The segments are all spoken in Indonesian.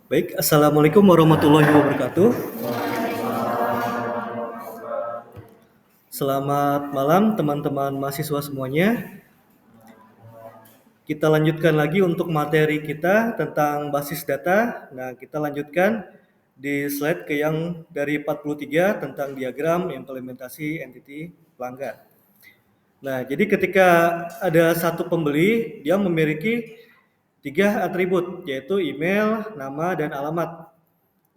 Baik, Assalamualaikum warahmatullahi wabarakatuh. Selamat malam teman-teman mahasiswa semuanya. Kita lanjutkan lagi untuk materi kita tentang basis data. Nah, kita lanjutkan di slide ke yang dari 43 tentang diagram implementasi entity pelanggan. Nah, jadi ketika ada satu pembeli, dia memiliki 3 atribut, yaitu email, nama, dan alamat.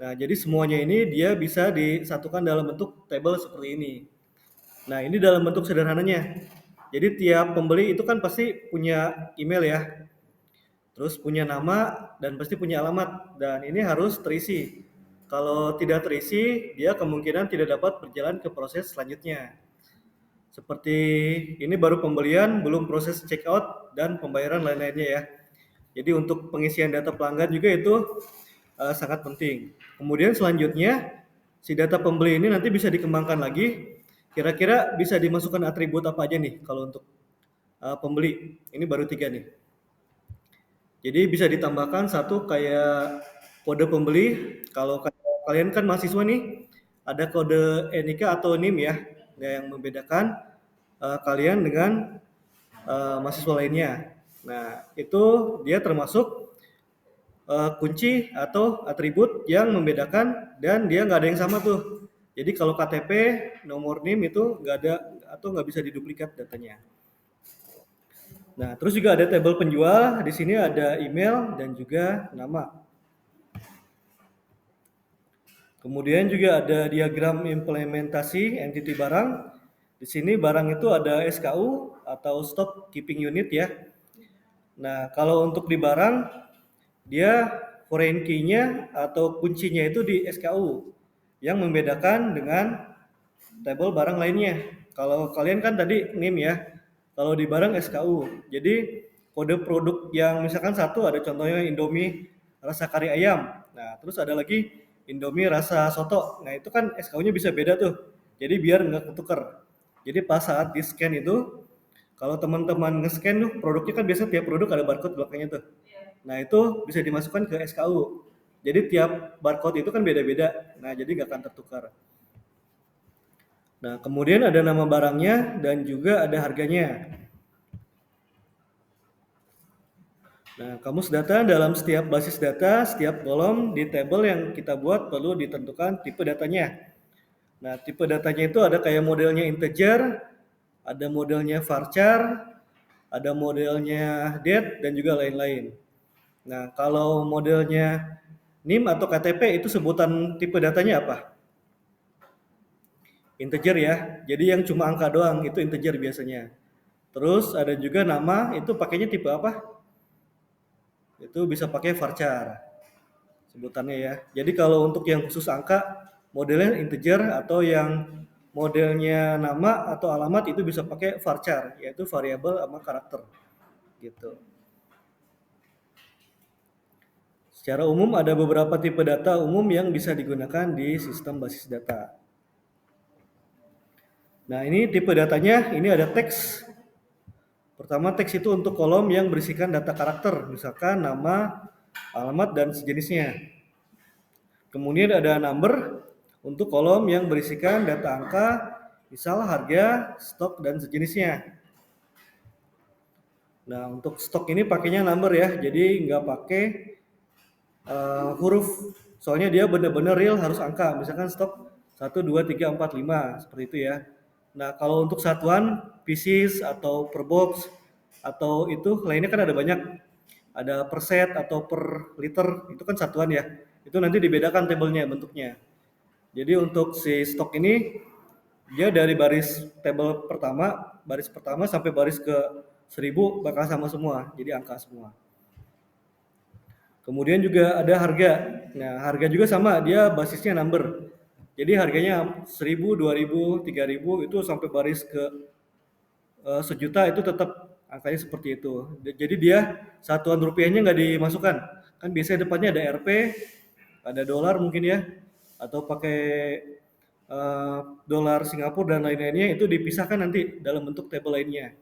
Nah, jadi semuanya ini dia bisa disatukan dalam bentuk tabel seperti ini. Nah, ini dalam bentuk sederhananya. Jadi tiap pembeli itu kan pasti punya email ya, terus punya nama dan pasti punya alamat, dan ini harus terisi. Kalau tidak terisi, dia kemungkinan tidak dapat berjalan ke proses selanjutnya. Seperti ini baru pembelian, belum proses check out dan pembayaran lain-lainnya ya. Jadi untuk pengisian data pelanggan juga itu sangat penting. Kemudian selanjutnya, si data pembeli ini nanti bisa dikembangkan lagi. Kira-kira bisa dimasukkan atribut apa aja nih kalau untuk pembeli? Ini baru 3 nih. Jadi bisa ditambahkan satu kayak kode pembeli. Kalau kalian kan mahasiswa nih, ada kode NIK atau NIM ya, yang membedakan kalian dengan mahasiswa lainnya. Nah, itu dia termasuk kunci atau atribut yang membedakan dan dia nggak ada yang sama tuh. Jadi kalau KTP, nomor NIM itu nggak ada atau nggak bisa diduplikat datanya. Nah, terus juga ada tabel penjual. Di sini ada email dan juga nama. Kemudian juga ada diagram implementasi entity barang. Di sini barang itu ada SKU atau stock keeping unit ya. Nah, kalau untuk di barang, dia foreign key-nya atau kuncinya itu di SKU yang membedakan dengan tabel barang lainnya. Kalau kalian kan tadi NIM ya, kalau di barang SKU. Jadi kode produk yang misalkan satu ada contohnya Indomie rasa kari ayam. Nah, terus ada lagi Indomie rasa soto. Nah, itu kan SKU-nya bisa beda tuh. Jadi biar nggak ketukar. Jadi pas saat di scan itu, kalau teman-teman nge-scan tuh produknya kan biasa tiap produk ada barcode belakangnya tuh. Nah, itu bisa dimasukkan ke SKU. Jadi tiap barcode itu kan beda-beda. Nah, jadi nggak akan tertukar. Nah, kemudian ada nama barangnya dan juga ada harganya. Nah, kamus data dalam setiap basis data, setiap kolom di tabel yang kita buat perlu ditentukan tipe datanya. Nah, tipe datanya itu ada kayak modelnya integer, ada modelnya varchar, ada modelnya date, dan juga lain-lain. Nah, kalau modelnya NIM atau KTP itu sebutan tipe datanya apa? Integer ya. Jadi yang cuma angka doang itu integer biasanya. Terus ada juga nama, itu pakainya tipe apa? Itu bisa pakai varchar sebutannya ya. Jadi kalau untuk yang khusus angka, modelnya integer, atau yang modelnya nama atau alamat itu bisa pakai varchar, yaitu variabel sama karakter gitu. Secara umum ada beberapa tipe data umum yang bisa digunakan di sistem basis data. Nah, ini tipe datanya, ini ada teks. Pertama, teks itu untuk kolom yang berisikan data karakter, misalkan nama, alamat, dan sejenisnya. Kemudian ada number untuk kolom yang berisikan data angka, misal harga, stok, dan sejenisnya. Nah, untuk stok ini pakainya number ya, jadi nggak pakai huruf, soalnya dia benar-benar real harus angka, misalkan stok 1, 2, 3, 4, 5, seperti itu ya. Nah, kalau untuk satuan, pieces atau per box, atau itu lainnya kan ada banyak. Ada per set atau per liter, itu kan satuan ya. Itu nanti dibedakan tabelnya, bentuknya. Jadi untuk si stok ini, dia dari baris pertama sampai baris ke 1000 bakal sama semua, jadi angka semua. Kemudian juga ada harga. Nah, harga juga sama, dia basisnya number. Jadi harganya 1000, 2000, 3000 itu sampai baris ke sejuta itu tetap angkanya seperti itu. Jadi dia satuan rupiahnya nggak dimasukkan. Kan biasanya depannya ada Rp, ada dolar mungkin ya, atau pakai dolar Singapura dan lain-lainnya, itu dipisahkan nanti dalam bentuk tabel lainnya.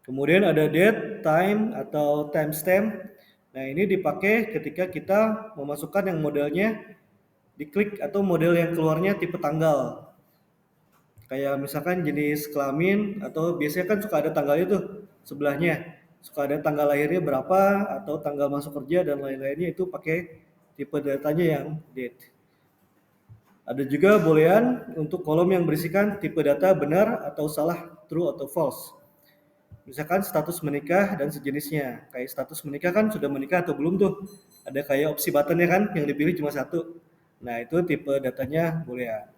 Kemudian ada date, time, atau timestamp. Nah, ini dipakai ketika kita memasukkan yang modelnya diklik atau model yang keluarnya tipe tanggal. Kayak misalkan jenis kelamin atau biasanya kan suka ada tanggalnya tuh sebelahnya. Suka ada tanggal lahirnya berapa atau tanggal masuk kerja dan lain-lainnya, itu pakai tipe datanya yang date. Ada juga bolehan untuk kolom yang berisikan tipe data benar atau salah, true atau false. Misalkan status menikah dan sejenisnya. Kayak status menikah kan sudah menikah atau belum tuh. Ada kayak opsi buttonnya kan yang dipilih cuma satu. Nah, itu tipe datanya boolean.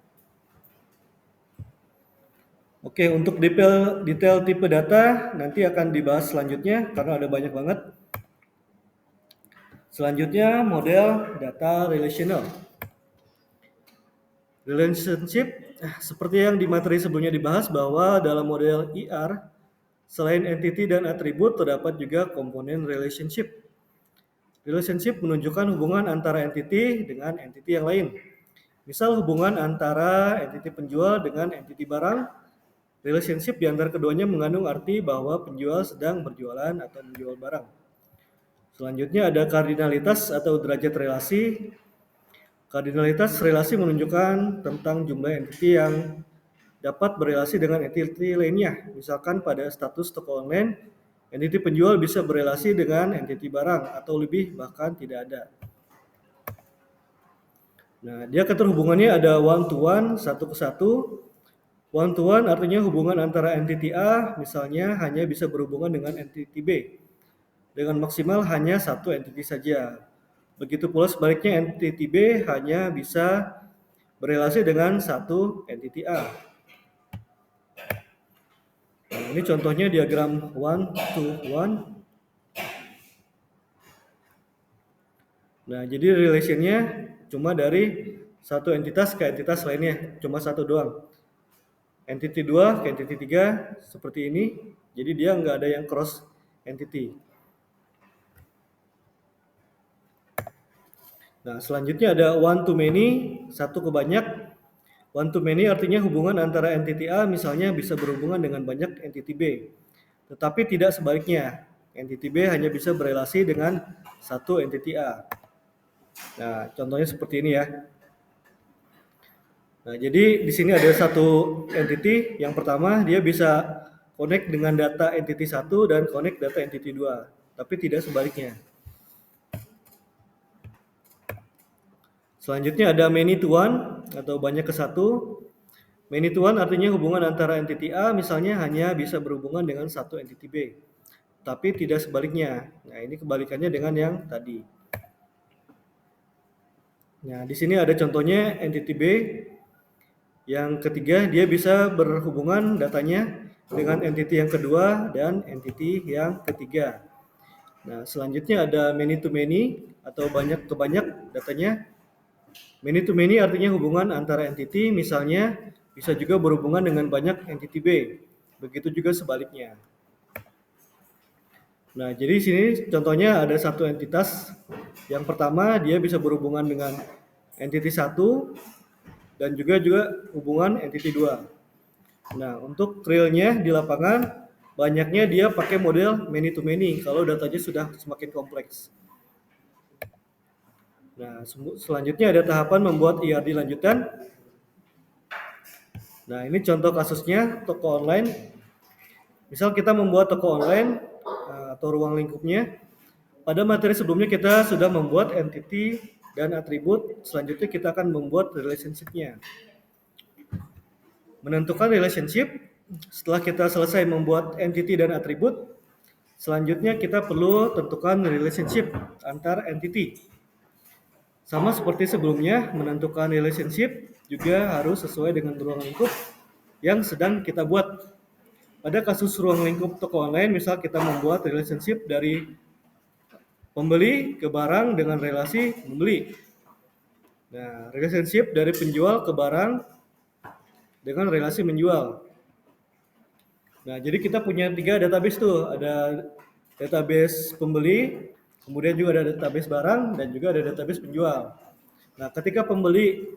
Oke, untuk detail tipe data nanti akan dibahas selanjutnya karena ada banyak banget. Selanjutnya model data relational. Relationship, seperti yang di materi sebelumnya dibahas bahwa dalam model ER, selain entity dan atribut terdapat juga komponen relationship. Relationship menunjukkan hubungan antara entity dengan entity yang lain. Misal hubungan antara entity penjual dengan entity barang. Relationship di antara keduanya mengandung arti bahwa penjual sedang berjualan atau menjual barang. Selanjutnya ada kardinalitas atau derajat relasi. Kardinalitas relasi menunjukkan tentang jumlah entity yang dapat berelasi dengan entity lainnya. Misalkan pada status toko online, entity penjual bisa berelasi dengan entity barang atau lebih bahkan tidak ada. Nah, dia keterhubungannya ada one to one, satu ke satu. One to one artinya hubungan antara entity A misalnya hanya bisa berhubungan dengan entity B dengan maksimal hanya satu entity saja. Begitu pula sebaliknya, entity B hanya bisa berelasi dengan satu entity A. Nah, ini contohnya diagram one to one. Nah, jadi relationnya cuma dari satu entitas ke entitas lainnya, cuma satu doang. Entity 2 ke entity 3 seperti ini, jadi dia nggak ada yang cross entity. Nah, selanjutnya ada one to many, satu ke banyak. One to many artinya hubungan antara entity A misalnya bisa berhubungan dengan banyak entity B. Tetapi tidak sebaliknya. Entity B hanya bisa berelasi dengan satu entity A. Nah, contohnya seperti ini ya. Nah, jadi di sini ada satu entity. Yang pertama, dia bisa connect dengan data entity 1 dan connect data entity 2. Tapi tidak sebaliknya. Selanjutnya ada many to one atau banyak ke satu. Many to one artinya hubungan antara entity A misalnya hanya bisa berhubungan dengan satu entity B, tapi tidak sebaliknya. Nah, ini kebalikannya dengan yang tadi. Nah, di sini ada contohnya entity B. Yang ketiga, dia bisa berhubungan datanya dengan entity yang kedua dan entity yang ketiga. Nah, selanjutnya ada many to many atau banyak ke banyak datanya. Many to many artinya hubungan antara entity, misalnya bisa juga berhubungan dengan banyak entity B. Begitu juga sebaliknya. Nah, jadi sini contohnya ada satu entitas. Yang pertama, dia bisa berhubungan dengan entity 1 dan juga hubungan entity 2. Nah, untuk realnya di lapangan, banyaknya dia pakai model many to many kalau datanya sudah semakin kompleks. Nah, selanjutnya ada tahapan membuat ERD lanjutan. Nah, ini contoh kasusnya toko online. Misal kita membuat toko online atau ruang lingkupnya. Pada materi sebelumnya kita sudah membuat entity dan atribut. Selanjutnya kita akan membuat relationship-nya. Menentukan relationship, setelah kita selesai membuat entity dan atribut, selanjutnya kita perlu tentukan relationship antar entity. Sama seperti sebelumnya, menentukan relationship juga harus sesuai dengan ruang lingkup yang sedang kita buat. Pada kasus ruang lingkup toko online, misal kita membuat relationship dari pembeli ke barang dengan relasi membeli. Nah, relationship dari penjual ke barang dengan relasi menjual. Nah, jadi kita punya 3 database tuh. Ada database pembeli, kemudian juga ada database barang, dan juga ada database penjual. Nah, ketika pembeli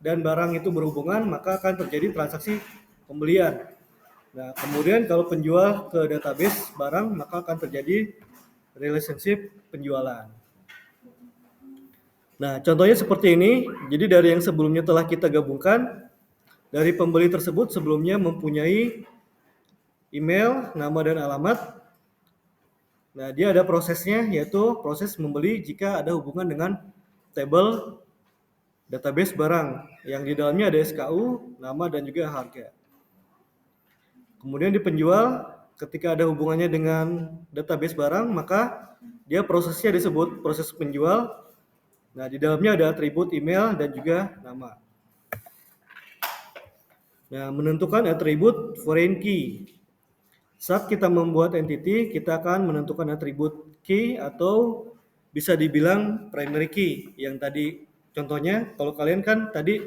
dan barang itu berhubungan, maka akan terjadi transaksi pembelian. Nah, kemudian kalau penjual ke database barang, maka akan terjadi relationship penjualan. Nah, contohnya seperti ini. Jadi dari yang sebelumnya telah kita gabungkan, dari pembeli tersebut sebelumnya mempunyai email, nama dan alamat. Nah, dia ada prosesnya, yaitu proses membeli jika ada hubungan dengan tabel database barang yang di dalamnya ada SKU, nama dan juga harga. Kemudian di penjual, ketika ada hubungannya dengan database barang, maka dia prosesnya disebut proses penjual. Nah, di dalamnya ada atribut email dan juga nama. Nah, menentukan atribut foreign key. Saat kita membuat entity, kita akan menentukan atribut key atau bisa dibilang primary key. Yang tadi contohnya, kalau kalian kan tadi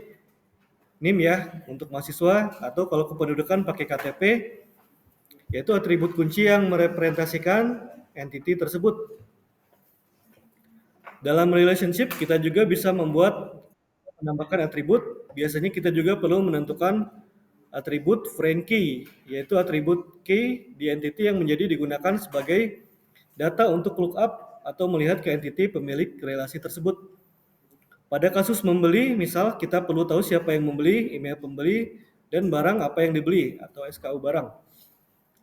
NIM ya untuk mahasiswa, atau kalau kependudukan pakai KTP, yaitu atribut kunci yang merepresentasikan entity tersebut. Dalam relationship kita juga bisa menambahkan atribut. Biasanya kita juga perlu menentukan atribut foreign key, yaitu atribut key di entity yang menjadi digunakan sebagai data untuk lookup atau melihat ke entity pemilik relasi tersebut. Pada kasus membeli, misal kita perlu tahu siapa yang membeli, email pembeli, dan barang apa yang dibeli atau SKU barang.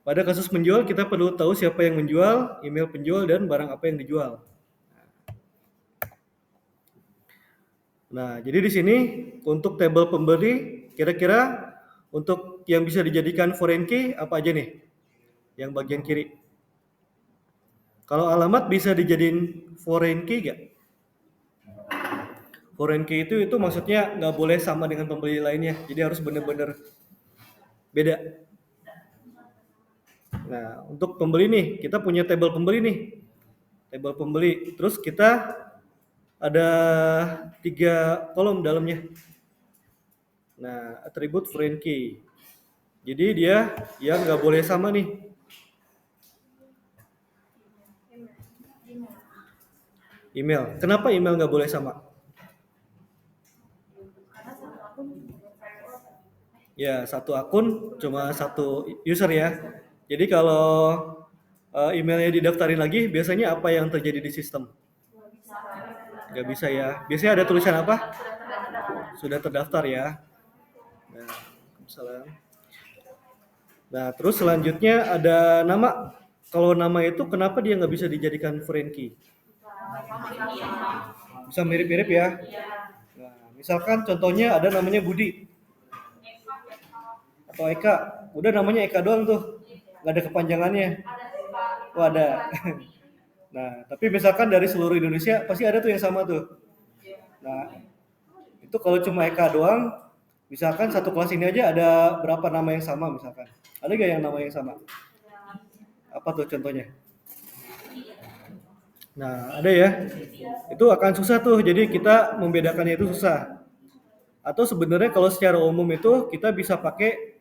Pada kasus menjual, kita perlu tahu siapa yang menjual, email penjual, dan barang apa yang dijual. Nah, jadi di sini untuk tabel pembeli, kira-kira untuk yang bisa dijadikan foreign key apa aja nih? Yang bagian kiri. Kalau alamat bisa dijadiin foreign key nggak? Foreign key itu maksudnya nggak boleh sama dengan pembeli lainnya. Jadi harus benar-benar beda. Nah, untuk pembeli nih, kita punya tabel pembeli nih. Tabel pembeli. Terus kita ada 3 kolom dalamnya. Nah, atribut foreign key. Jadi dia yang nggak boleh sama nih. Email. Kenapa email nggak boleh sama? Ya, satu akun cuma satu user ya. Jadi kalau emailnya didaftarin lagi, biasanya apa yang terjadi di sistem? Nggak bisa ya. Biasanya ada tulisan apa? Sudah terdaftar ya. Nah, misalnya. Nah, terus selanjutnya ada nama. Kalau nama itu kenapa dia nggak bisa dijadikan foreign key? Bisa mirip-mirip ya. Nah, misalkan contohnya ada namanya Budi atau Eka. Udah namanya Eka doang tuh, nggak ada kepanjangannya. Oh ada. Nah, tapi misalkan dari seluruh Indonesia pasti ada tuh yang sama tuh. Nah, itu kalau cuma Eka doang, misalkan satu kelas ini aja ada berapa nama yang sama misalkan. Ada gak yang nama yang sama? Apa tuh contohnya? Nah, ada ya. Itu akan susah tuh, jadi kita membedakannya itu susah. Atau sebenarnya kalau secara umum itu kita bisa pakai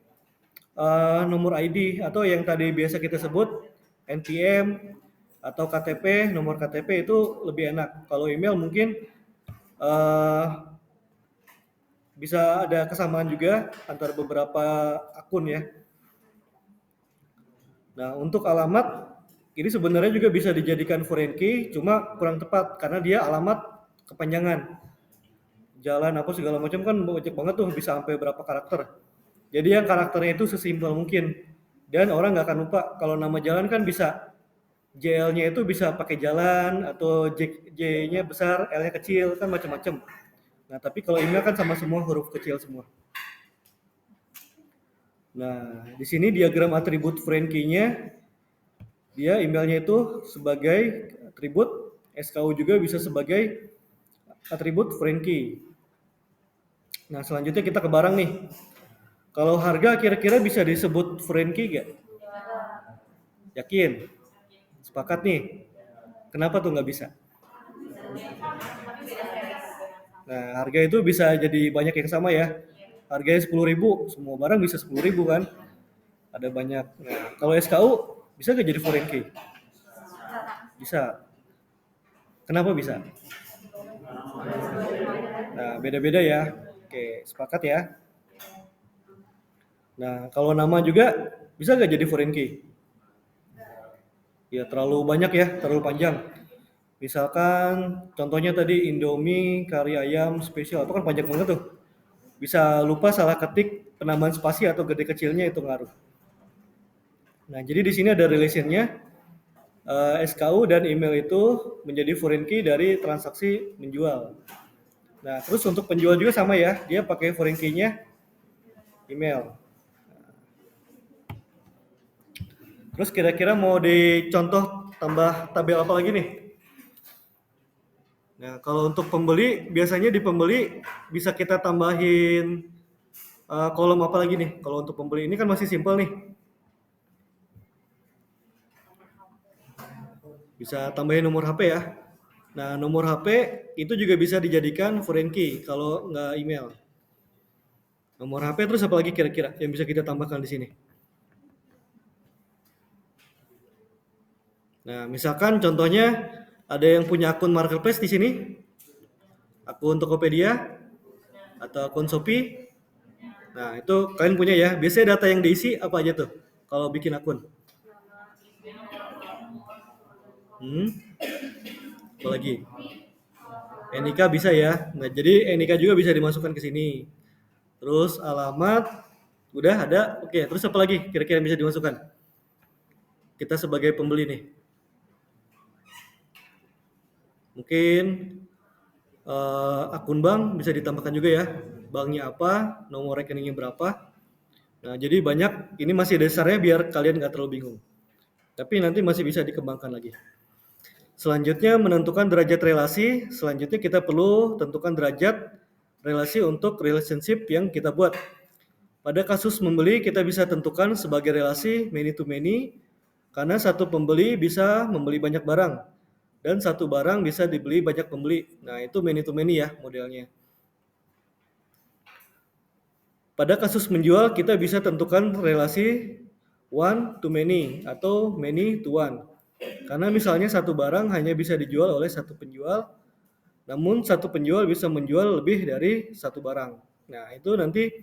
nomor ID atau yang tadi biasa kita sebut NPM atau KTP, nomor KTP itu lebih enak. Kalau email mungkin bisa ada kesamaan juga antara beberapa akun ya. Nah, untuk alamat ini sebenarnya juga bisa dijadikan foreign key, cuma kurang tepat karena dia alamat kepanjangan. Jalan apa segala macam kan banyak banget tuh, bisa sampai berapa karakter. Jadi yang karakternya itu sesimpel mungkin. Dan orang nggak akan lupa kalau nama jalan kan bisa JL-nya itu bisa pakai jalan atau J-nya besar, L-nya kecil kan macam-macam. Nah, tapi kalau email kan sama semua huruf kecil semua. Nah, di sini diagram atribut foreign key-nya, dia emailnya itu sebagai atribut, SKU juga bisa sebagai atribut foreign key. Nah, selanjutnya kita ke barang nih. Kalau harga kira-kira bisa disebut foreign key gak? Yakin? Sepakat nih? Kenapa tuh nggak bisa? Nah, harga itu bisa jadi banyak yang sama ya. Harganya 10.000, semua barang bisa 10.000 kan? Ada banyak. Nah, kalau SKU bisa nggak jadi foreign key? Bisa. Kenapa bisa? Nah, beda-beda ya. Oke, sepakat ya. Nah, kalau nama juga bisa nggak jadi foreign key? Ya terlalu banyak ya, terlalu panjang. Misalkan contohnya tadi Indomie kari ayam spesial, itu kan panjang banget tuh. Bisa lupa salah ketik penambahan spasi atau gede kecilnya itu ngaruh. Nah, jadi di sini ada relationnya. SKU dan email itu menjadi foreign key dari transaksi menjual. Nah, terus untuk penjual juga sama ya, dia pakai foreign key-nya email. Terus kira-kira mau dicontoh tambah tabel apa lagi nih? Nah, kalau untuk pembeli, biasanya di pembeli bisa kita tambahin kolom apa lagi nih? Kalau untuk pembeli ini kan masih simple nih. Bisa tambahin nomor HP ya. Nah, nomor HP itu juga bisa dijadikan foreign key kalau nggak email. Nomor HP terus apa lagi kira-kira yang bisa kita tambahkan di sini? Nah, misalkan contohnya ada yang punya akun marketplace di sini, akun Tokopedia atau akun Shopee. Nah, itu kalian punya ya. Biasanya data yang diisi apa aja tuh kalau bikin akun? Hmm, apa lagi? NIK bisa ya. Nah, jadi NIK juga bisa dimasukkan ke sini. Terus alamat udah ada. Oke, terus apa lagi kira-kira bisa dimasukkan? Kita sebagai pembeli nih. Mungkin akun bank bisa ditambahkan juga ya. Banknya apa, nomor rekeningnya berapa. Nah, jadi banyak, ini masih dasarnya biar kalian nggak terlalu bingung. Tapi nanti masih bisa dikembangkan lagi. Selanjutnya menentukan derajat relasi. Selanjutnya kita perlu tentukan derajat relasi untuk relationship yang kita buat. Pada kasus membeli kita bisa tentukan sebagai relasi many to many karena satu pembeli bisa membeli banyak barang dan satu barang bisa dibeli banyak pembeli. Nah, itu many to many ya modelnya. Pada kasus menjual kita bisa tentukan relasi one to many atau many to one. Karena misalnya satu barang hanya bisa dijual oleh satu penjual, namun satu penjual bisa menjual lebih dari satu barang. Nah, itu nanti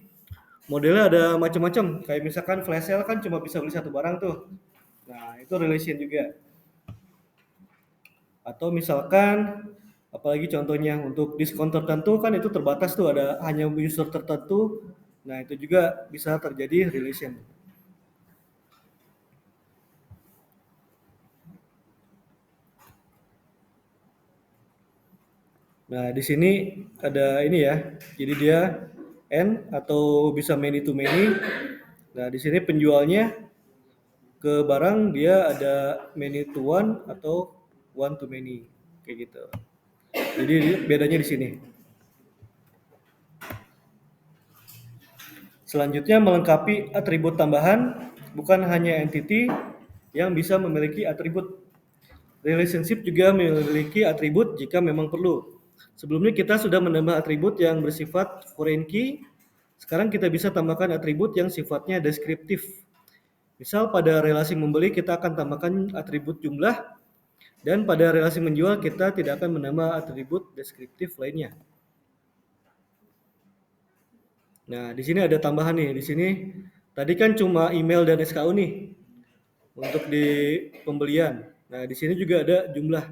modelnya ada macam-macam. Kayak misalkan flash sale kan cuma bisa beli satu barang tuh. Nah, itu relation juga. Atau misalkan apalagi contohnya untuk diskon tertentu kan itu terbatas tuh, ada hanya user tertentu. Nah, itu juga bisa terjadi relation. Nah, di sini ada ini ya. Jadi dia N atau bisa many to many. Nah, di sini penjualnya ke barang dia ada many to one atau one to many kayak gitu. Jadi bedanya di sini. Selanjutnya melengkapi atribut tambahan, bukan hanya entity yang bisa memiliki atribut. Relationship juga memiliki atribut jika memang perlu. Sebelumnya kita sudah menambah atribut yang bersifat foreign key. Sekarang kita bisa tambahkan atribut yang sifatnya deskriptif. Misal pada relasi membeli kita akan tambahkan atribut jumlah, dan pada relasi menjual kita tidak akan menambah atribut deskriptif lainnya. Nah, di sini ada tambahan nih. Di sini tadi kan cuma email dan SKU nih untuk di pembelian. Nah, di sini juga ada jumlah.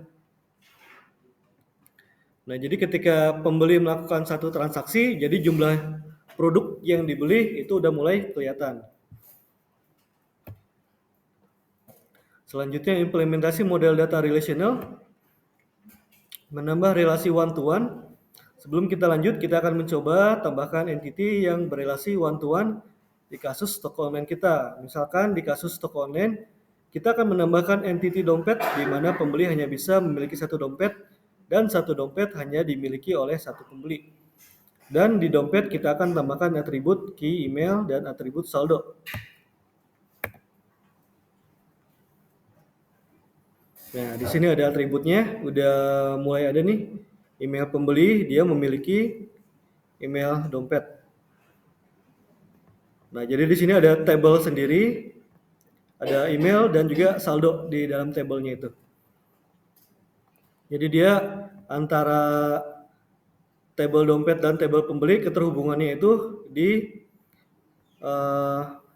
Nah, jadi ketika pembeli melakukan satu transaksi, jadi jumlah produk yang dibeli itu udah mulai kelihatan. Selanjutnya implementasi model data relational, menambah relasi one to one. Sebelum kita lanjut, kita akan mencoba tambahkan entity yang berelasi one to one di kasus toko online kita. Misalkan di kasus toko online, kita akan menambahkan entity dompet di mana pembeli hanya bisa memiliki satu dompet dan satu dompet hanya dimiliki oleh satu pembeli. Dan di dompet kita akan tambahkan atribut key email dan atribut saldo. Nah, di sini ada atributnya, udah mulai ada nih. Email pembeli dia memiliki email dompet. Nah, jadi di sini ada table sendiri, ada email dan juga saldo di dalam tabelnya itu. Jadi dia antara table dompet dan table pembeli keterhubungannya itu di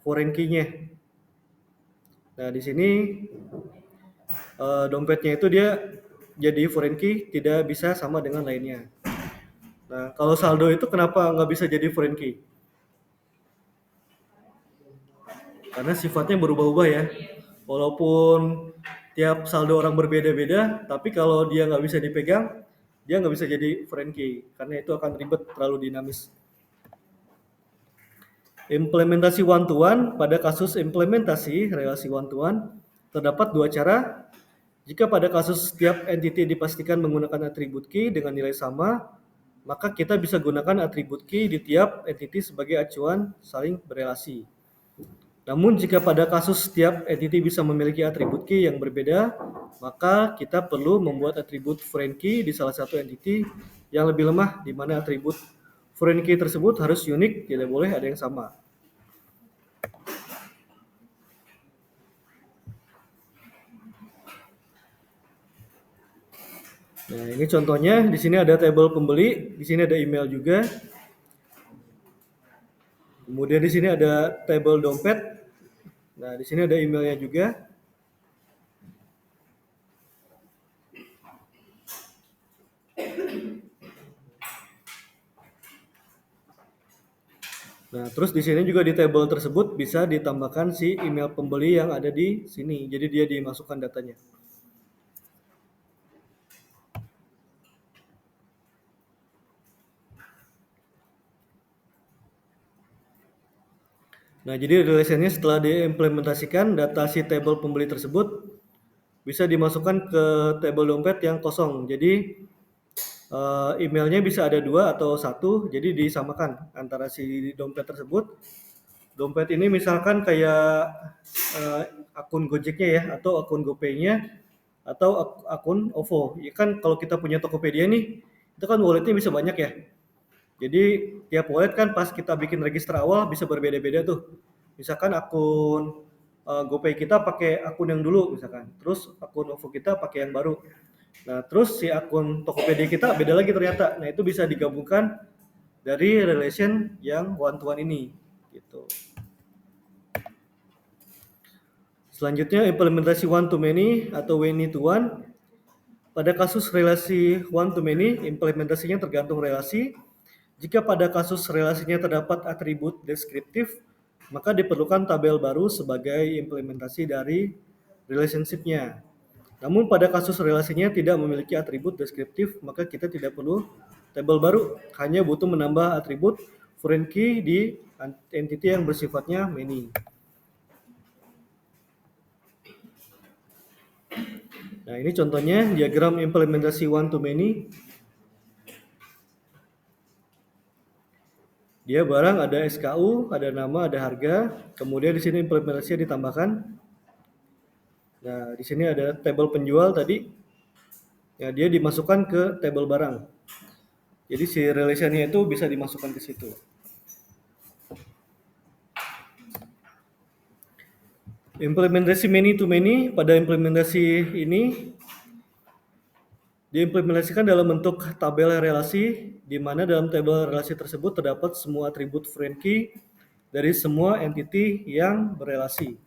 foreign key-nya. Nah, di sini dompetnya itu dia jadi foreign key tidak bisa sama dengan lainnya. Nah, kalau saldo itu kenapa nggak bisa jadi foreign key? Karena sifatnya berubah-ubah ya. Walaupun tiap saldo orang berbeda-beda, tapi kalau dia nggak bisa dipegang, dia nggak bisa jadi foreign key. Karena itu akan ribet, terlalu dinamis. Implementasi one-to-one, pada kasus implementasi relasi one-to-one, terdapat dua cara. Jika pada kasus setiap entity dipastikan menggunakan atribut key dengan nilai sama, maka kita bisa gunakan atribut key di tiap entity sebagai acuan saling berelasi. Namun jika pada kasus setiap entity bisa memiliki atribut key yang berbeda, maka kita perlu membuat atribut foreign key di salah satu entity yang lebih lemah, di mana atribut foreign key tersebut harus unik, tidak boleh ada yang sama. Nah, ini contohnya, di sini ada tabel pembeli, di sini ada email juga. Kemudian di sini ada tabel dompet. Nah, di sini ada emailnya juga. Nah, terus di sini juga di tabel tersebut bisa ditambahkan si email pembeli yang ada di sini. Jadi dia dimasukkan datanya. Nah, jadi relationnya setelah diimplementasikan, data si tabel pembeli tersebut bisa dimasukkan ke tabel dompet yang kosong. Jadi emailnya bisa ada 2 atau 1, jadi disamakan antara si dompet tersebut. Dompet ini misalkan kayak akun Gojeknya ya, atau akun GoPay-nya, atau akun OVO. Ya kan kalau kita punya Tokopedia nih, itu kan walletnya bisa banyak ya. Jadi tiap wallet kan pas kita bikin register awal bisa berbeda-beda tuh. Misalkan akun GoPay kita pakai akun yang dulu misalkan, terus akun OVO kita pakai yang baru. Nah, terus si akun Tokopedia kita beda lagi ternyata. Nah, itu bisa digabungkan dari relation yang one-to-one ini gitu. Selanjutnya implementasi one-to-many atau many-to-one. Pada kasus relasi one-to-many, implementasinya tergantung relasi. Jika pada kasus relasinya terdapat atribut deskriptif, maka diperlukan tabel baru sebagai implementasi dari relationship-nya. Namun pada kasus relasinya tidak memiliki atribut deskriptif, maka kita tidak perlu tabel baru, hanya butuh menambah atribut foreign key di entity yang bersifatnya many. Nah, ini contohnya diagram implementasi one-to-many. Dia barang ada SKU, ada nama, ada harga. Kemudian di sini implementasinya ditambahkan. Nah, di sini ada tabel penjual tadi. Ya, dia dimasukkan ke tabel barang. Jadi si relation-nya itu bisa dimasukkan ke situ. Implementasi many to many, pada implementasi ini diimplementasikan dalam bentuk tabel relasi, di mana dalam tabel relasi tersebut terdapat semua atribut foreign key dari semua entity yang berelasi.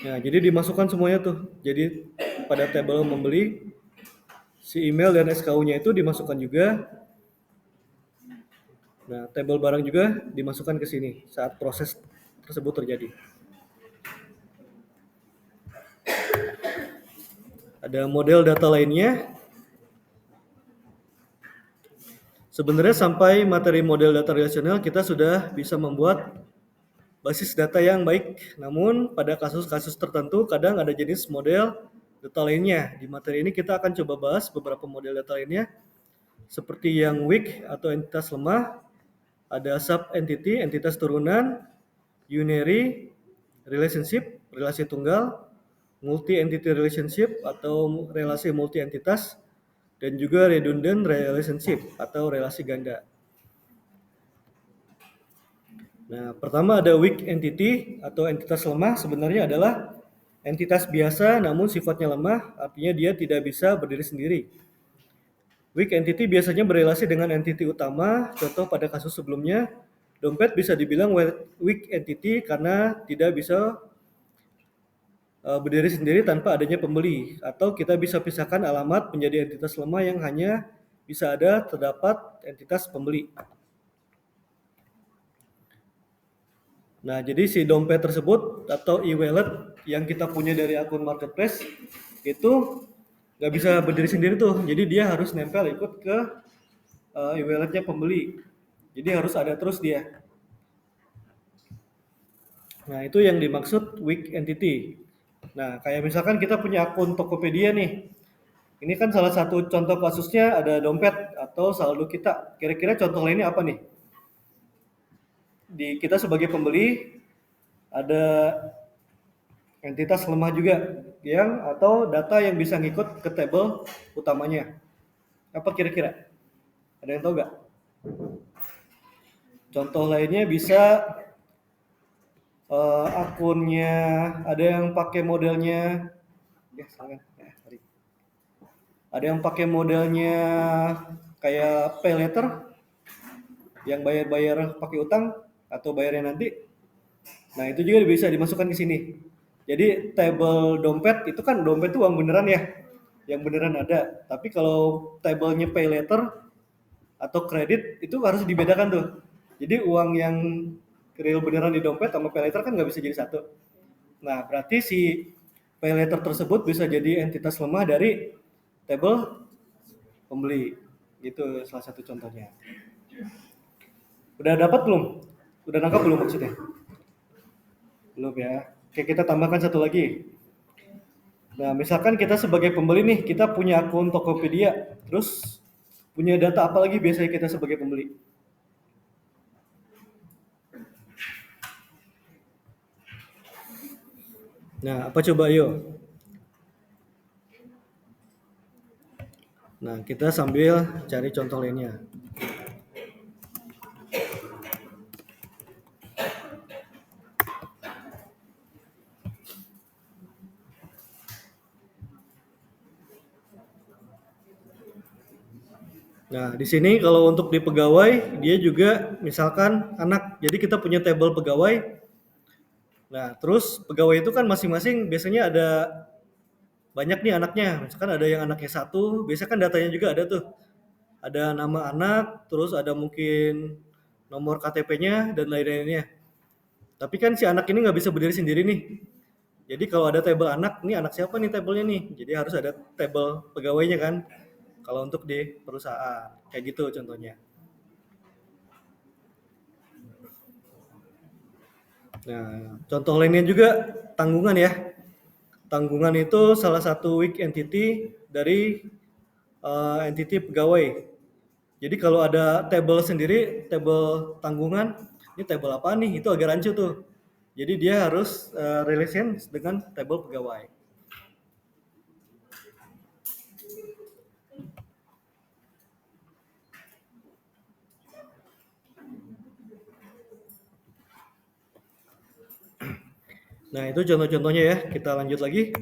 Nah, jadi dimasukkan semuanya tuh. Jadi pada tabel membeli, si email dan SKU-nya itu dimasukkan juga. Nah, tabel barang juga dimasukkan ke sini saat proses tersebut terjadi. Ada model data lainnya. Sebenarnya sampai materi model data relasional kita sudah bisa membuat basis data yang baik. Namun pada kasus-kasus tertentu kadang ada jenis model data lainnya. Di materi ini kita akan coba bahas beberapa model data lainnya seperti yang weak atau entitas lemah, ada sub entity, entitas turunan, unary, relationship, relasi tunggal, multi entity relationship atau relasi multi entitas, dan juga redundant relationship atau relasi ganda. Nah, pertama ada weak entity atau entitas lemah, sebenarnya adalah entitas biasa namun sifatnya lemah, artinya dia tidak bisa berdiri sendiri. Weak entity biasanya berelasi dengan entity utama, contoh pada kasus sebelumnya, dompet bisa dibilang weak entity karena tidak bisa berdiri sendiri tanpa adanya pembeli, atau kita bisa pisahkan alamat menjadi entitas lemah yang hanya bisa ada terdapat entitas pembeli. Nah, jadi si dompet tersebut atau e-wallet yang kita punya dari akun marketplace itu nggak bisa berdiri sendiri tuh. Jadi dia harus nempel ikut ke e-walletnya pembeli. Jadi harus ada terus dia. Nah, itu yang dimaksud weak entity. Nah, kayak misalkan kita punya akun Tokopedia nih. Ini kan salah satu contoh kasusnya ada dompet atau saldo kita. Kira-kira contoh lainnya apa nih? Di kita sebagai pembeli ada entitas lemah juga yang atau data yang bisa ngikut ke table utamanya. Apa kira-kira? Ada yang tahu nggak? Contoh lainnya bisa akunnya ada yang pakai modelnya ya salah ya, sorry. Ada yang pakai modelnya kayak pay letter yang bayar-bayar pakai utang atau bayarnya nanti. Nah, itu juga bisa dimasukkan ke sini. Jadi table dompet itu kan dompet itu uang beneran ya, yang beneran ada. Tapi kalau tablenya pay letter atau kredit itu harus dibedakan tuh. Jadi uang yang real beneran di dompet sama pay letter kan nggak bisa jadi satu. Nah, berarti si pay letter tersebut bisa jadi entitas lemah dari table pembeli. Gitu salah satu contohnya. Udah dapat belum? Udah nangkap belum maksudnya? Belum ya. Oke, kita tambahkan satu lagi. Nah, misalkan kita sebagai pembeli nih, kita punya akun Tokopedia, terus punya data apa lagi biasanya kita sebagai pembeli? Nah, apa coba ayo? Nah, kita sambil cari contoh lainnya. Nah, di sini kalau untuk di pegawai, dia juga misalkan anak. Jadi kita punya tabel pegawai. Nah, terus pegawai itu kan masing-masing biasanya ada banyak nih anaknya. Misalkan ada yang anaknya satu, biasanya kan datanya juga ada tuh. Ada nama anak, terus ada mungkin nomor KTP-nya dan lain-lainnya. Tapi kan si anak ini nggak bisa berdiri sendiri nih. Jadi kalau ada tabel anak, ini anak siapa nih tabelnya nih? Jadi harus ada tabel pegawainya kan. Kalau untuk di perusahaan, kayak gitu contohnya. Nah, contoh lainnya juga tanggungan ya. Tanggungan itu salah satu weak entity dari entity pegawai. Jadi kalau ada table sendiri, table tanggungan, ini table apa nih? Itu agak rancu tuh. Jadi dia harus relation dengan table pegawai. Nah, itu contoh-contohnya ya. Kita lanjut lagi.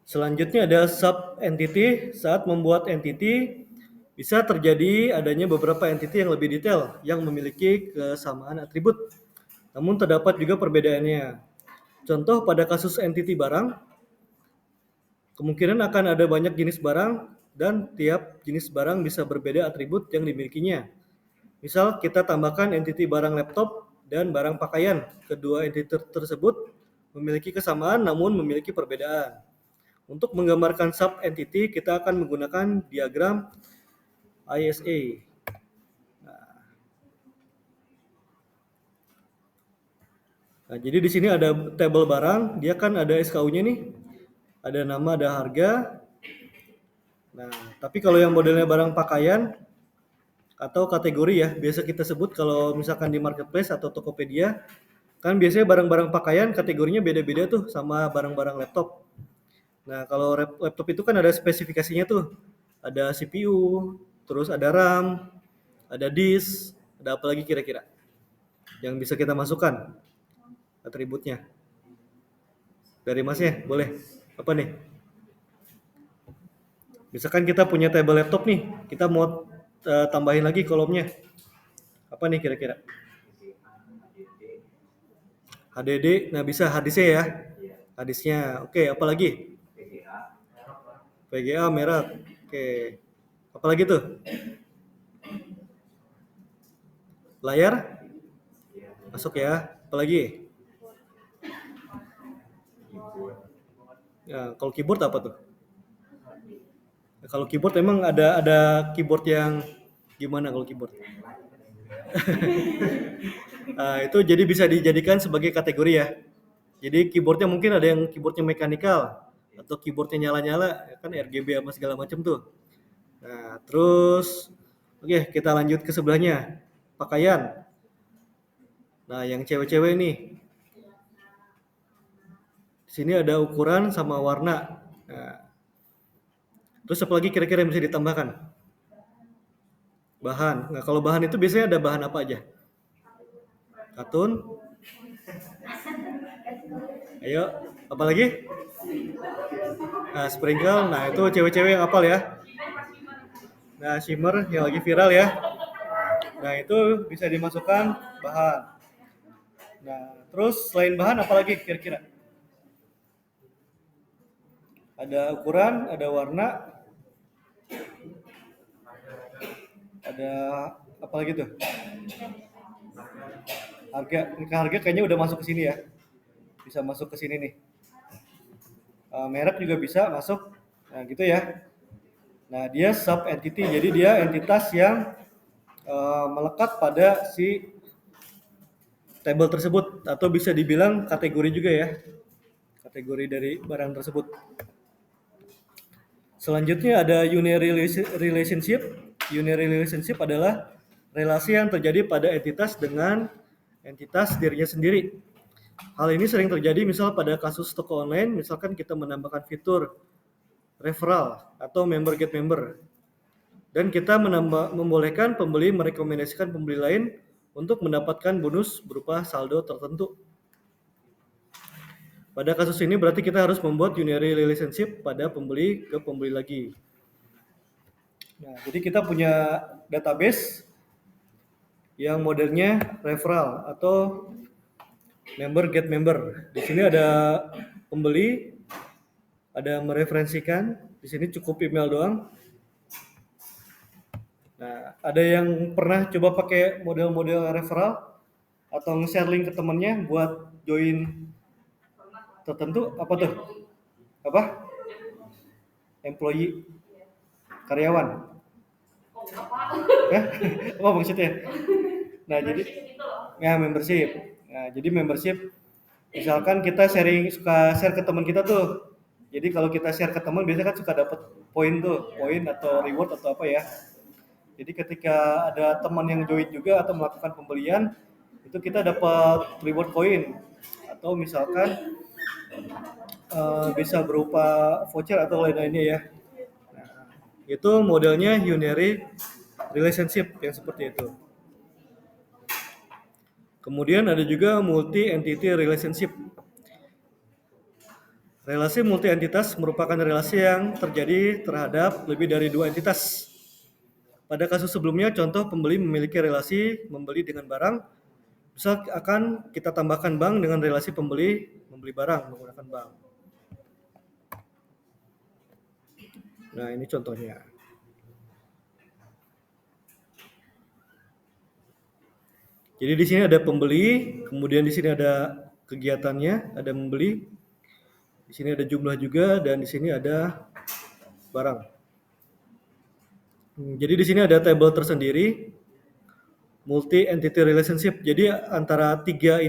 Selanjutnya ada sub entity. Saat membuat entity bisa terjadi adanya beberapa entity yang lebih detail yang memiliki kesamaan atribut. Namun terdapat juga perbedaannya. Contoh pada kasus entity barang, kemungkinan akan ada banyak jenis barang dan tiap jenis barang bisa berbeda atribut yang dimilikinya. Misal kita tambahkan entity barang laptop dan barang pakaian. Kedua entity tersebut memiliki kesamaan namun memiliki perbedaan. Untuk menggambarkan sub entity kita akan menggunakan diagram ISA. Nah, jadi di sini ada tabel barang, dia kan ada SKU-nya nih. Ada nama, ada harga. Nah, tapi kalau yang modelnya barang pakaian atau kategori ya, biasa kita sebut kalau misalkan di marketplace atau Tokopedia, kan biasanya barang-barang pakaian kategorinya beda-beda tuh sama barang-barang laptop. Nah, kalau laptop itu kan ada spesifikasinya tuh. Ada CPU, terus ada RAM, ada disk, ada apa lagi kira-kira yang bisa kita masukkan atributnya. Dari Masnya, boleh. Apa nih? Misalkan kita punya table laptop nih, kita mau tambahin lagi kolomnya. Apa nih kira-kira? HDD, nah bisa HDC ya. hadisnya. Oke, apalagi? VGA merek. Oke. Apalagi tuh? Layar masuk ya. Apalagi? Ya, kalau keyboard apa tuh? Ya, kalau keyboard emang ada keyboard yang gimana kalau keyboard? Nah, itu jadi bisa dijadikan sebagai kategori ya. Jadi keyboardnya mungkin ada yang keyboardnya mekanikal atau keyboardnya nyala-nyala, ya kan RGB apa segala macam tuh. Nah, terus oke kita lanjut ke sebelahnya, pakaian. Nah, yang cewek-cewek nih, di sini ada ukuran sama warna. Nah, terus apa lagi kira-kira yang bisa ditambahkan? Bahan. Nah, kalau bahan itu biasanya ada bahan apa aja? Katun. Ayo, apa lagi? Nah, sprinkle. Nah, itu cewek-cewek yang hafal ya. Nah, shimmer yang lagi viral ya. Nah, itu bisa dimasukkan bahan. Nah, terus selain bahan apa lagi kira-kira? Ada ukuran, ada warna, ada apa lagi tuh? Harga kayaknya udah masuk ke sini ya. Bisa masuk ke sini nih. Merek juga bisa masuk. Nah, gitu ya. Nah, dia sub entity. Jadi dia entitas yang melekat pada si table tersebut atau bisa dibilang kategori juga ya. Kategori dari barang tersebut. Selanjutnya ada unary relationship. Unary relationship adalah relasi yang terjadi pada entitas dengan entitas dirinya sendiri. Hal ini sering terjadi misal pada kasus toko online, misalkan kita menambahkan fitur referral atau member get member. Dan kita membolehkan pembeli merekomendasikan pembeli lain untuk mendapatkan bonus berupa saldo tertentu. Pada kasus ini berarti kita harus membuat unary relationship pada pembeli ke pembeli lagi. Nah, jadi kita punya database yang modelnya referral atau member get member. Di sini ada pembeli, ada mereferensikan. Di sini cukup email doang. Nah, ada yang pernah coba pakai model-model referral atau nge-share link ke temennya buat join tertentu apa tuh? Apa? Employee, karyawan. Apa maksudnya? Nah, jadi ya membership. Nah, jadi membership misalkan kita suka share ke teman kita tuh. Jadi kalau kita share ke teman biasanya kan suka dapat poin tuh, poin atau reward atau apa ya. Jadi ketika ada teman yang join juga atau melakukan pembelian, itu kita dapat reward koin atau misalkan bisa berupa voucher atau lain-lainnya ya. Nah, itu modelnya unary relationship yang seperti itu. Kemudian ada juga multi entity relationship. Relasi multi entitas merupakan relasi yang terjadi terhadap lebih dari dua entitas. Pada kasus sebelumnya, contoh pembeli memiliki relasi membeli dengan barang, misal akan kita tambahkan bank dengan relasi pembeli membeli barang menggunakan bank. Nah, ini contohnya. Jadi di sini ada pembeli, kemudian di sini ada kegiatannya, ada membeli. Di sini ada jumlah juga dan di sini ada barang. Jadi di sini ada table tersendiri multi entity relationship. Jadi antara tiga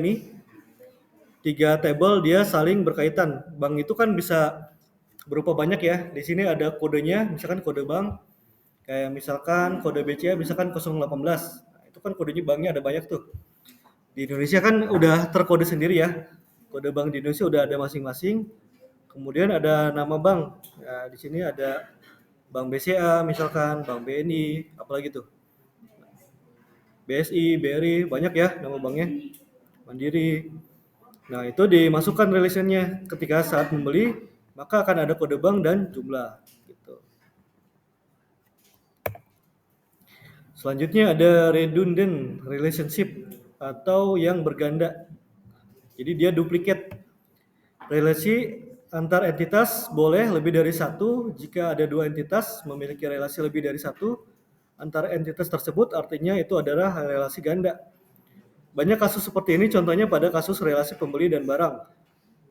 table dia saling berkaitan. Bank itu kan bisa berupa banyak ya. Di sini ada kodenya, misalkan kode bank kayak misalkan kode BCA misalkan 018. Nah, itu kan kodenya banknya ada banyak tuh. Di Indonesia kan udah terkode sendiri ya. Kode bank di Indonesia udah ada masing-masing. Kemudian ada nama bank. Nah, di sini ada Bank BCA misalkan, Bank BNI, apalagi tuh. BSI, BRI, banyak ya nama banknya. Mandiri. Nah, itu dimasukkan relationnya ketika saat membeli, maka akan ada kode bank dan jumlah gitu. Selanjutnya ada redundant relationship atau yang berganda. Jadi dia duplikat. Relasi antar entitas boleh lebih dari satu jika ada dua entitas memiliki relasi lebih dari satu antar entitas tersebut, artinya itu adalah relasi ganda. Banyak kasus seperti ini contohnya pada kasus relasi pembeli dan barang.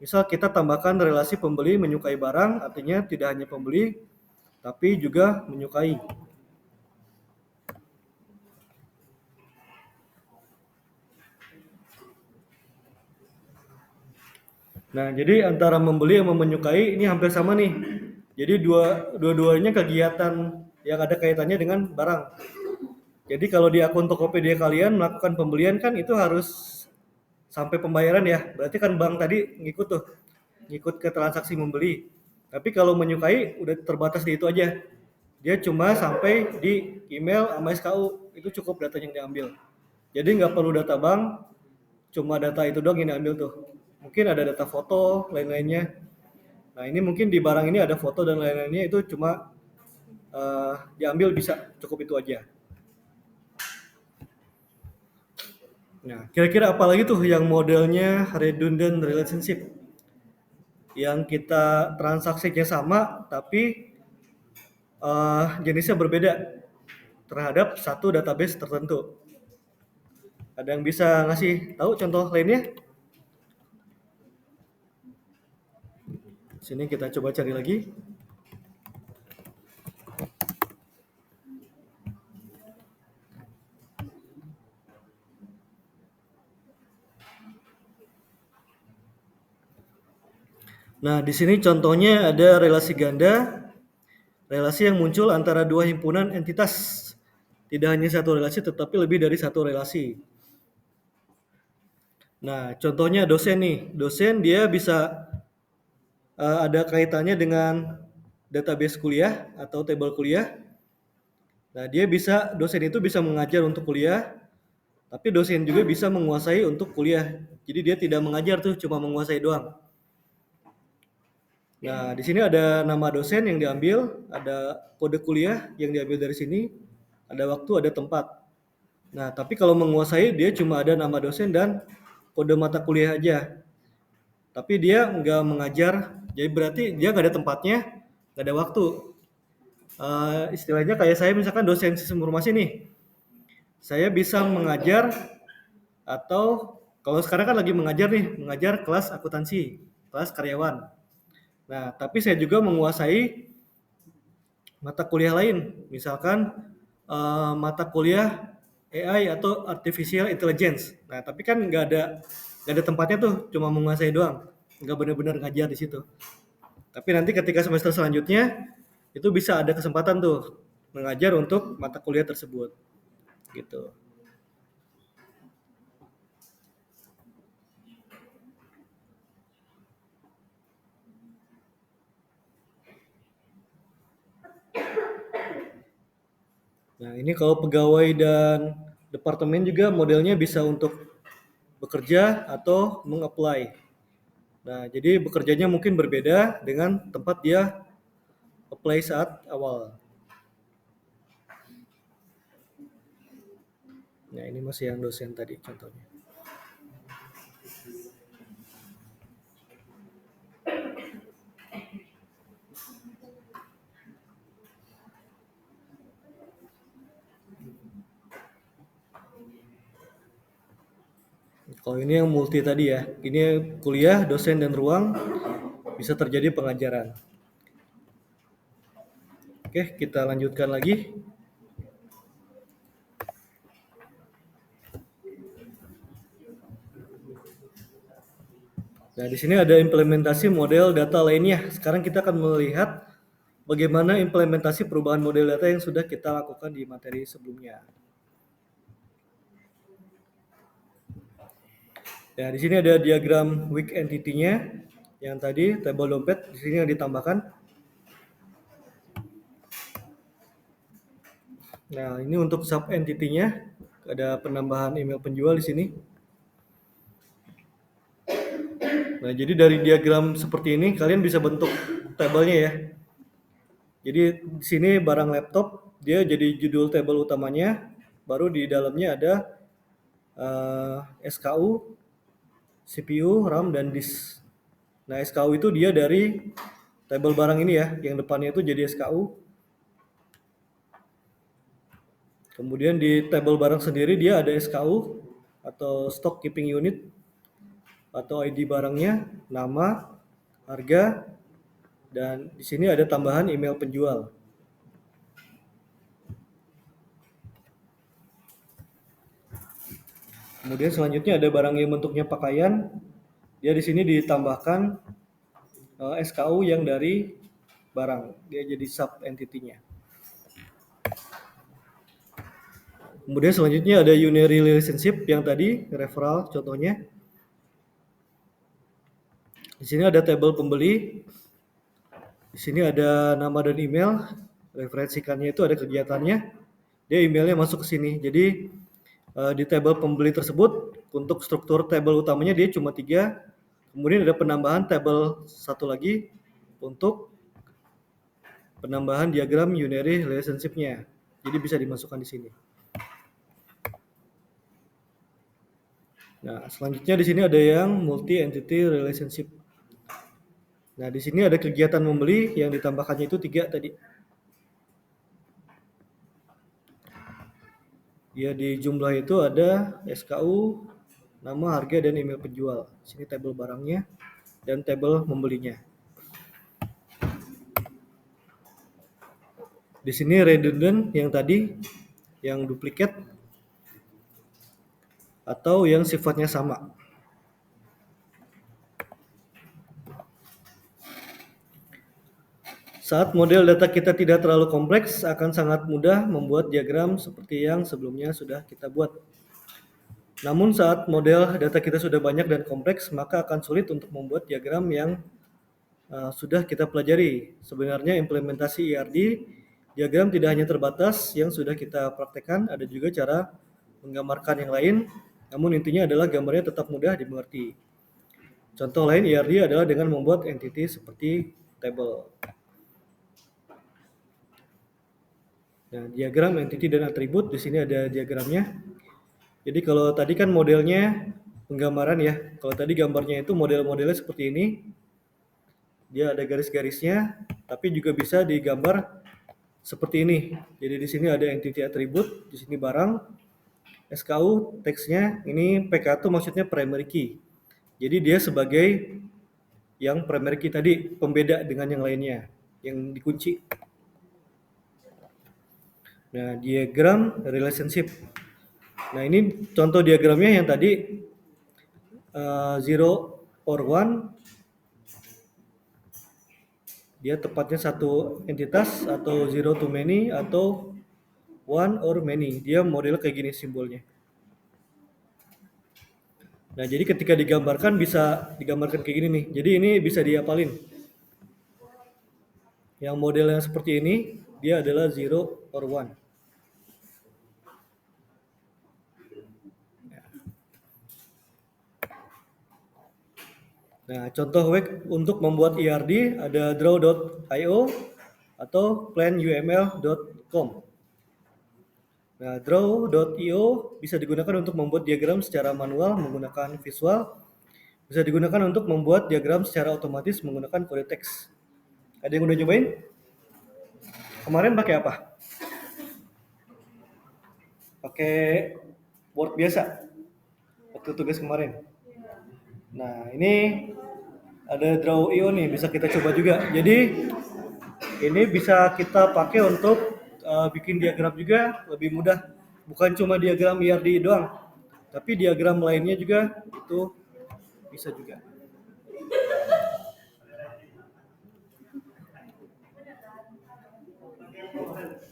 Misal kita tambahkan relasi pembeli menyukai barang, artinya tidak hanya pembeli tapi juga menyukai. Nah, jadi antara membeli sama menyukai ini hampir sama nih. Jadi dua-duanya kegiatan yang ada kaitannya dengan barang. Jadi kalau di akun Tokopedia kalian melakukan pembelian kan itu harus sampai pembayaran ya. Berarti kan bank tadi ngikut tuh, ngikut ke transaksi membeli. Tapi kalau menyukai udah terbatas di itu aja. Dia cuma sampai di email sama SKU, itu cukup data yang diambil. Jadi nggak perlu data bank, cuma data itu doang yang diambil tuh. Mungkin ada data foto, lain-lainnya. Nah ini mungkin di barang ini ada foto dan lain-lainnya, itu cuma diambil bisa, cukup itu aja. Nah, kira-kira apa lagi tuh yang modelnya redundant relationship? Yang kita transaksinya sama, tapi jenisnya berbeda terhadap satu database tertentu. Ada yang bisa ngasih tahu contoh lainnya? Sini kita coba cari lagi. Nah, di sini contohnya ada relasi ganda, relasi yang muncul antara dua himpunan entitas. Tidak hanya satu relasi, tetapi lebih dari satu relasi. Nah, contohnya dosen nih. Dosen dia bisa ada kaitannya dengan database kuliah atau tabel kuliah. Nah, dosen itu bisa mengajar untuk kuliah, tapi dosen juga bisa menguasai untuk kuliah. Jadi dia tidak mengajar tuh, cuma menguasai doang. Nah, di sini ada nama dosen yang diambil, ada kode kuliah yang diambil dari sini, ada waktu, ada tempat. Nah, tapi kalau menguasai dia cuma ada nama dosen dan kode mata kuliah aja. Tapi dia nggak mengajar, jadi berarti dia nggak ada tempatnya, nggak ada waktu. Istilahnya kayak saya misalkan dosen sistem informasi nih, saya bisa mengajar atau kalau sekarang kan lagi mengajar nih, mengajar kelas akuntansi, kelas karyawan. Nah, tapi saya juga menguasai mata kuliah lain, misalkan mata kuliah AI atau artificial intelligence. Nah, tapi kan nggak ada tempatnya tuh, cuma menguasai doang, nggak benar-benar ngajar di situ. Tapi nanti ketika semester selanjutnya itu bisa ada kesempatan tuh mengajar untuk mata kuliah tersebut, gitu. Nah, ini kalau pegawai dan departemen juga modelnya bisa untuk bekerja atau meng-apply. Nah, jadi bekerjanya mungkin berbeda dengan tempat dia apply saat awal. Nah, ini masih yang dosen tadi contohnya. Kalau ini yang multi tadi ya, ini kuliah, dosen, dan ruang, bisa terjadi pengajaran. Oke, kita lanjutkan lagi. Nah, di sini ada implementasi model data lainnya. Sekarang kita akan melihat bagaimana implementasi perubahan model data yang sudah kita lakukan di materi sebelumnya. Nah, di sini ada diagram weak entity-nya. Yang tadi table dompet di sini yang ditambahkan. Nah, ini untuk sub entity-nya ada penambahan email penjual di sini. Nah, jadi dari diagram seperti ini kalian bisa bentuk tabelnya ya. Jadi di sini barang laptop dia jadi judul tabel utamanya, baru di dalamnya ada SKU, CPU, RAM, dan disk. Nah, SKU itu dia dari tabel barang ini ya, yang depannya itu jadi SKU. Kemudian di tabel barang sendiri dia ada SKU atau Stock Keeping Unit atau ID barangnya, nama, harga, dan di sini ada tambahan email penjual. Kemudian selanjutnya ada barang yang bentuknya pakaian. Dia di sini ditambahkan SKU yang dari barang. Dia jadi sub entity-nya. Kemudian selanjutnya ada unit relationship yang tadi referral contohnya. Di sini ada tabel pembeli. Di sini ada nama dan email. Referensikannya itu ada kegiatannya. Dia emailnya masuk ke sini. Jadi di tabel pembeli tersebut untuk struktur tabel utamanya dia cuma 3. Kemudian ada penambahan tabel satu lagi untuk penambahan diagram unary relationship-nya. Jadi bisa dimasukkan di sini. Nah, selanjutnya di sini ada yang multi entity relationship. Nah, di sini ada kegiatan membeli yang ditambahkannya itu 3 tadi. Ya, di jumlah itu ada SKU, nama, harga, dan email penjual. Sini tabel barangnya dan tabel membelinya. Di sini redundant yang tadi, yang duplikat atau yang sifatnya sama. Saat model data kita tidak terlalu kompleks, akan sangat mudah membuat diagram seperti yang sebelumnya sudah kita buat. Namun saat model data kita sudah banyak dan kompleks, maka akan sulit untuk membuat diagram yang sudah kita pelajari. Sebenarnya implementasi ERD, diagram tidak hanya terbatas yang sudah kita praktekkan, ada juga cara menggambarkan yang lain, namun intinya adalah gambarnya tetap mudah dimengerti. Contoh lain ERD adalah dengan membuat entity seperti table. Nah, diagram entity dan atribut, di sini ada diagramnya. Jadi kalau tadi kan modelnya penggambaran ya. Kalau tadi gambarnya itu model-modelnya seperti ini. Dia ada garis-garisnya, tapi juga bisa digambar seperti ini. Jadi di sini ada entity atribut, di sini barang, SKU teksnya, ini PK itu maksudnya primary key. Jadi dia sebagai yang primary key tadi, pembeda dengan yang lainnya, yang dikunci. Nah, diagram relationship. Nah, ini contoh diagramnya yang tadi 0 or 1. Dia tepatnya satu entitas atau 0 to many atau 1 or many. Dia modelnya kayak gini simbolnya. Nah, jadi ketika digambarkan bisa digambarkan kayak gini nih. Jadi ini bisa dihafalin. Yang modelnya seperti ini, dia adalah 0 or 1. Nah, contoh web untuk membuat ERD ada draw.io atau planuml.com. Nah, draw.io bisa digunakan untuk membuat diagram secara manual menggunakan visual. Bisa digunakan untuk membuat diagram secara otomatis menggunakan kode teks. Ada yang udah nyobain? Kemarin pakai apa? Pakai Word biasa waktu tugas kemarin. Nah, ini ada Draw.io nih, bisa kita coba juga. Jadi ini bisa kita pakai untuk bikin diagram juga lebih mudah. Bukan cuma diagram ERD doang, tapi diagram lainnya juga itu bisa juga.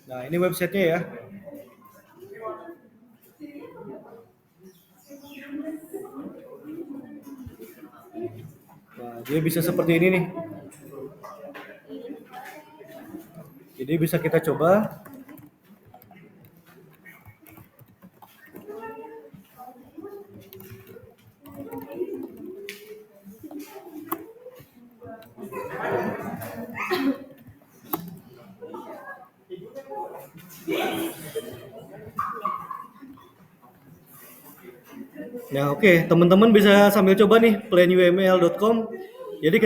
Nah, ini websitenya ya. Nah, dia bisa seperti ini nih. Jadi bisa kita coba. Nah, oke, teman-teman bisa sambil coba nih planuml.com. Jadi